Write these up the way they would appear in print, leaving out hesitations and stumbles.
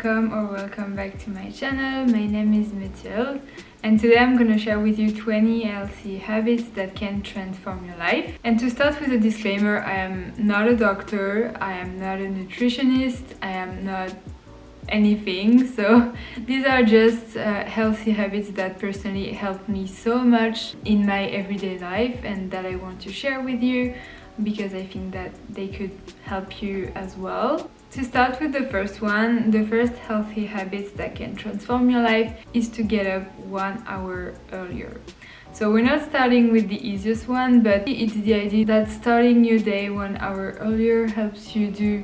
welcome or welcome back to my channel. My name is Mathilde and today I'm gonna share with you 20 healthy habits that can transform your life. And to start with a disclaimer, I am not a doctor, I am not a nutritionist, I am not anything, so these are just healthy habits that personally helped me so much in my everyday life and that I want to share with you because I think that they could help you as well. To start with the first one, the first healthy habits that can transform your life is to get up 1 hour earlier. So we're not starting with the easiest one, but it's the idea that starting your day 1 hour earlier helps you do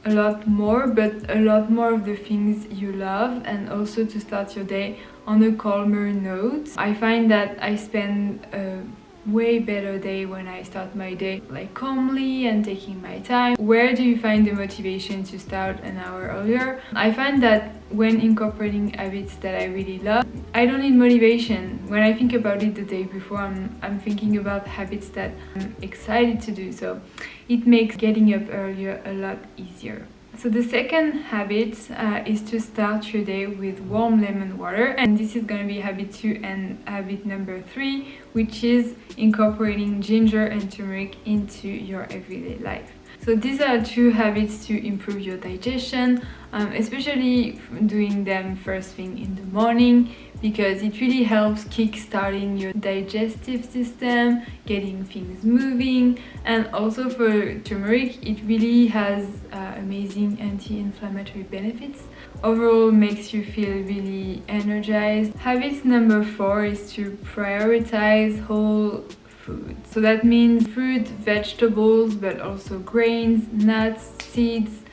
a lot more, but a lot more of the things you love, and also to start your day on a calmer note. I find that I spend a way better day when I start my day like calmly and taking my time. Where do you find the motivation to start an hour earlier? I find that when incorporating habits that I really love, I don't need motivation. When I think about it the day before, I'm thinking about habits that I'm excited to do, so it makes getting up earlier a lot easier. So the second habit is to start your day with warm lemon water, and this is going to be habit 2 and habit number 3, which is incorporating ginger and turmeric into your everyday life. So these are 2 habits to improve your digestion, especially doing them first thing in the morning, because it really helps kick-starting your digestive system, getting things moving. And also for turmeric, it really has amazing anti-inflammatory benefits. Overall, makes you feel really energized. Habit number 4 is to prioritize whole food. So that means fruit, vegetables, but also grains, nuts, seeds,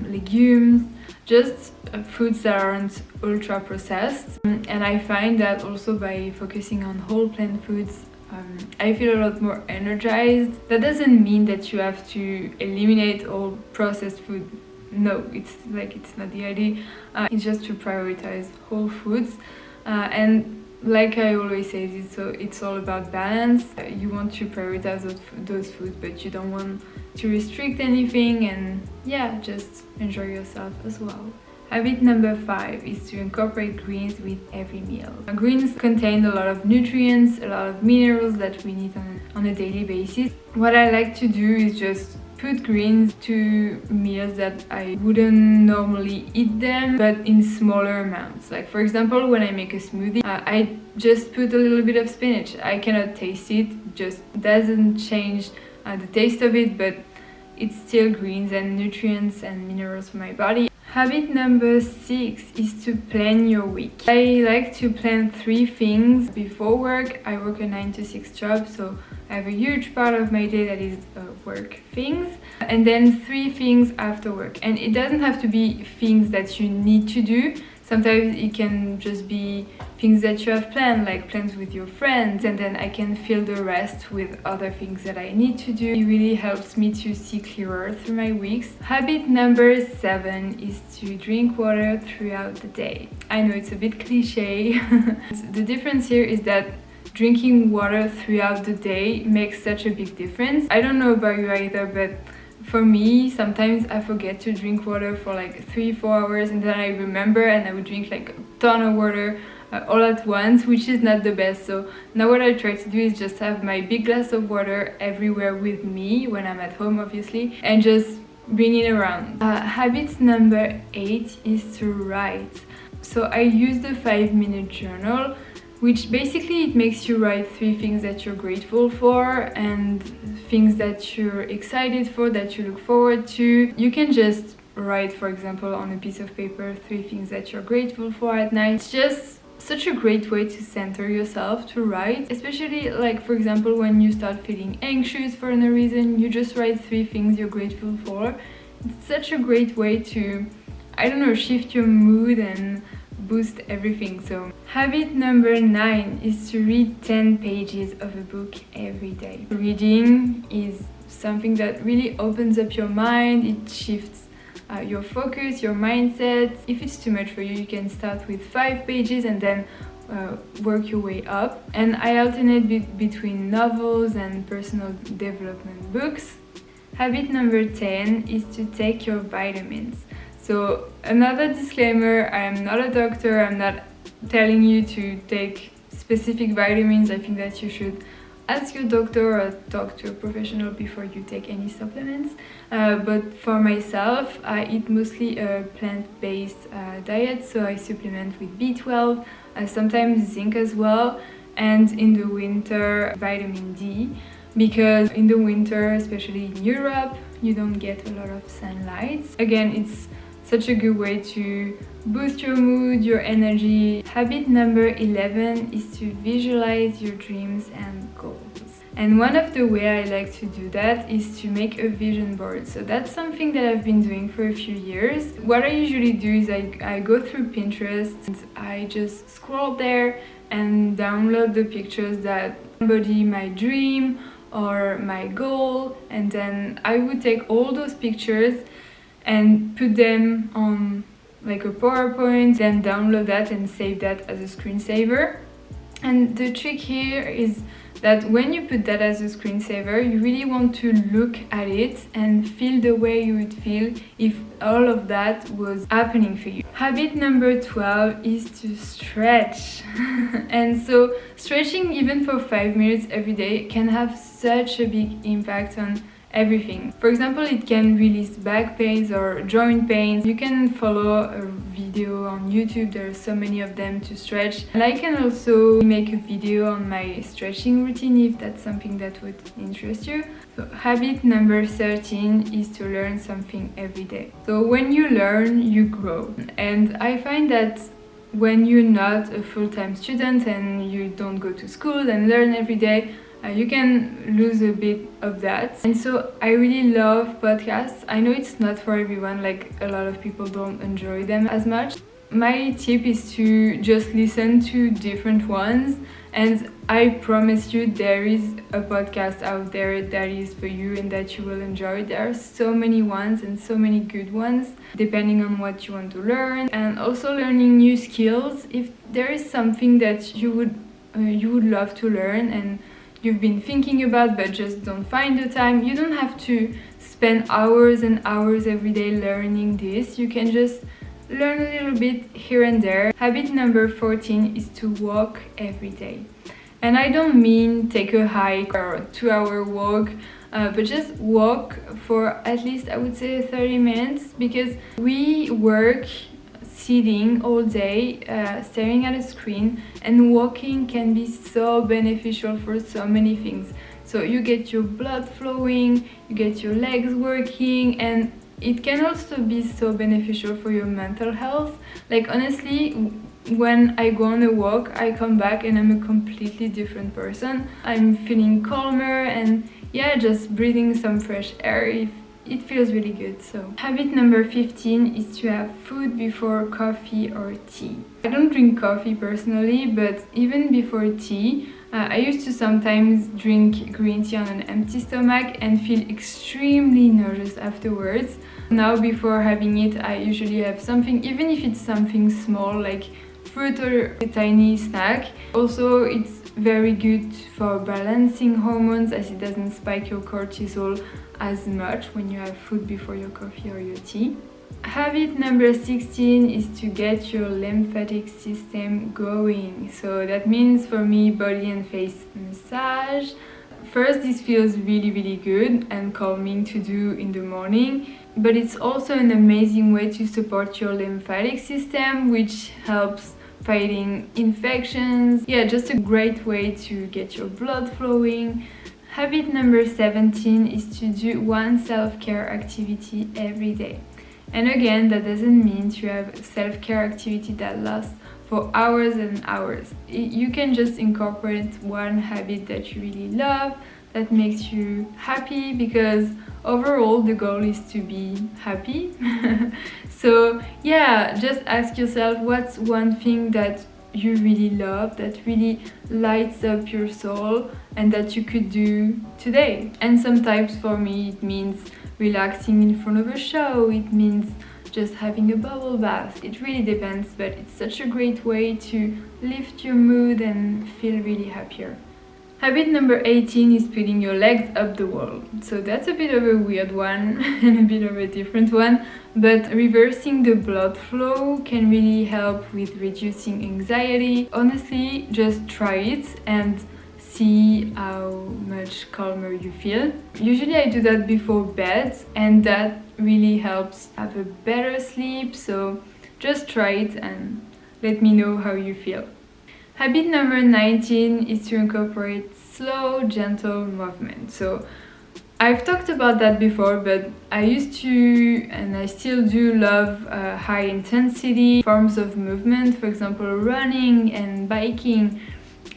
legumes, just foods that aren't ultra processed. And I find that also by focusing on whole plant foods, I feel a lot more energized. That doesn't mean that you have to eliminate all processed food. No, it's not the idea. It's just to prioritize whole foods. And like I always say, it's all about balance. You want to prioritize those foods, but you don't want to restrict anything, and just enjoy yourself as well. Habit number 5 is to incorporate greens with every meal. Greens contain a lot of nutrients, a lot of minerals that we need on a daily basis. What I like to do is just put greens to meals that I wouldn't normally eat them, but in smaller amounts. Like for example, when I make a smoothie, I just put a little bit of spinach. I cannot taste it, just doesn't change the taste of it, but it's still greens and nutrients and minerals for my body. Habit number 6 is to plan your week. I like to plan 3 things before work. I work a 9 to 6 job, so I have a huge part of my day that is work things, and then 3 things after work. And it doesn't have to be things that you need to do. Sometimes it can just be things that you have planned, like plans with your friends, and then I can fill the rest with other things that I need to do. It really helps me to see clearer through my weeks. Habit number 7 is to drink water throughout the day. I know it's a bit cliche. The difference here is that drinking water throughout the day makes such a big difference. I don't know about you either, but for me, sometimes I forget to drink water for like 3-4 hours, and then I remember and I would drink like a ton of water all at once, which is not the best. So now what I try to do is just have my big glass of water everywhere with me when I'm at home, obviously, and just bring it around. Habit number 8 is to write. So I use the 5-minute journal, which basically it makes you write 3 things that you're grateful for and things that you're excited for, that you look forward to. You can just write, for example, on a piece of paper 3 things that you're grateful for at night. It's just such a great way to center yourself, to write, especially like for example when you start feeling anxious for no reason, you just write 3 things you're grateful for. It's such a great way to, I don't know, shift your mood and boost everything. So habit number 9 is to read 10 pages of a book every day. Reading is something that really opens up your mind. It shifts your focus, your mindset. If it's too much for you, you can start with 5 pages and then work your way up. And I alternate between novels and personal development books. Habit number 10 is to take your vitamins. So another disclaimer, I am not a doctor, I'm not telling you to take specific vitamins. I think that you should ask your doctor or talk to a professional before you take any supplements. But for myself, I eat mostly a plant-based diet, so I supplement with B12, sometimes zinc as well, and in the winter, vitamin D, because in the winter, especially in Europe, you don't get a lot of sunlight. Again, it's such a good way to boost your mood, your energy. Habit number 11 is to visualize your dreams and goals. And one of the way I like to do that is to make a vision board. So that's something that I've been doing for a few years. What I usually do is I go through Pinterest and I just scroll there and download the pictures that embody my dream or my goal, and then I would take all those pictures and put them on like a PowerPoint, then download that and save that as a screensaver. And the trick here is that when you put that as a screensaver, you really want to look at it and feel the way you would feel if all of that was happening for you. Habit number 12 is to stretch. And so stretching even for 5 minutes every day can have such a big impact on everything. For example, it can release back pains or joint pains. You can follow a video on YouTube, there are so many of them to stretch. And I can also make a video on my stretching routine if that's something that would interest you. So habit number 13 is to learn something every day. So when you learn, you grow. And I find that when you're not a full-time student and you don't go to school and learn every day, you can lose a bit of that. And so I really love podcasts. I know it's not for everyone, like a lot of people don't enjoy them as much. My tip is to just listen to different ones, and I promise you there is a podcast out there that is for you and that you will enjoy. There are so many ones and so many good ones depending on what you want to learn, and also learning new skills. If there is something that you would love to learn and you've been thinking about but just don't find the time, you don't have to spend hours and hours every day learning this. You can just learn a little bit here and there. Habit number 14 is to walk every day. And I don't mean take a hike or a 2-hour walk, but just walk for at least, I would say, 30 minutes, because we work sitting all day, staring at a screen, and walking can be so beneficial for so many things. So you get your blood flowing, you get your legs working, and it can also be so beneficial for your mental health. Like honestly, when I go on a walk, I come back and I'm a completely different person. I'm feeling calmer, and yeah, just breathing some fresh air, it feels really good. So habit number 15 is to have food before coffee or tea. I don't drink coffee personally, but even before tea, I used to sometimes drink green tea on an empty stomach and feel extremely nauseous afterwards. Now before having it, I usually have something, even if it's something small like fruit or a tiny snack. Also, it's very good for balancing hormones, as it doesn't spike your cortisol as much when you have food before your coffee or your tea. Habit number 16 is to get your lymphatic system going. So that means for me, body and face massage. First, this feels really good and calming to do in the morning, but it's also an amazing way to support your lymphatic system, which helps fighting infections. Yeah, just a great way to get your blood flowing. Habit number 17 is to do one self-care activity every day. And again, that doesn't mean to have a self-care activity that lasts for hours and hours. You can just incorporate one habit that you really love, that makes you happy, because overall the goal is to be happy. So yeah, just ask yourself, what's one thing that you really love, that really lights up your soul, and that you could do today. And sometimes for me it means relaxing in front of a show, it means just having a bubble bath. It really depends, but it's such a great way to lift your mood and feel really happier. Habit number 18 is putting your legs up the wall. So that's a bit of a weird one and a bit of a different one, but reversing the blood flow can really help with reducing anxiety. Honestly, just try it and see how much calmer you feel. Usually I do that before bed and that really helps have a better sleep, so just try it and let me know how you feel. Habit number 19 is to incorporate slow, gentle movement. So I've talked about that before, but I used to, and I still do, love high intensity forms of movement, for example running and biking.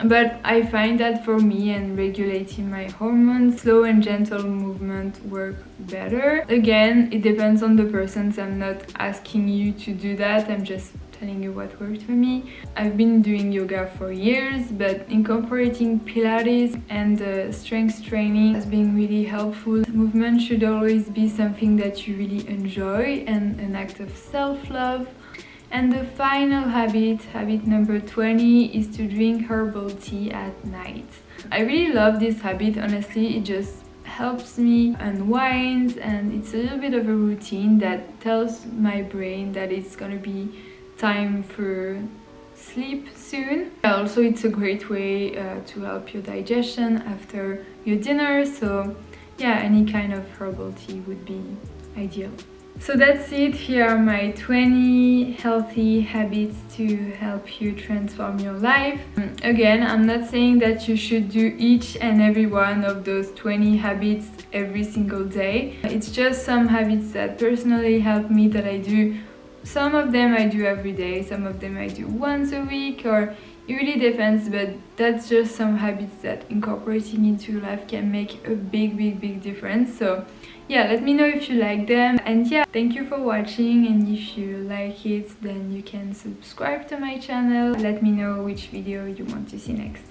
But I find that for me and regulating my hormones, slow and gentle movement work better. Again, it depends on the person, so I'm not asking you to do that, I'm just telling you what worked for me. I've been doing yoga for years, but incorporating Pilates and strength training has been really helpful. Movement should always be something that you really enjoy and an act of self-love. And the final habit number 20, is to drink herbal tea at night. I really love this habit, honestly. It just helps me unwind, and it's a little bit of a routine that tells my brain that it's gonna be time for sleep soon. Also, it's a great way to help your digestion after your dinner, so yeah, any kind of herbal tea would be ideal. So that's it. Here are my 20 healthy habits to help you transform your life. Again, I'm not saying that you should do each and every one of those 20 habits every single day. It's just some habits that personally help me that I do. Some of them I do every day, some of them I do once a week, or it really depends, but that's just some habits that incorporating into your life can make a big difference. So yeah, let me know if you like them, and yeah, thank you for watching, and if you like it then you can subscribe to my channel. Let me know which video you want to see next.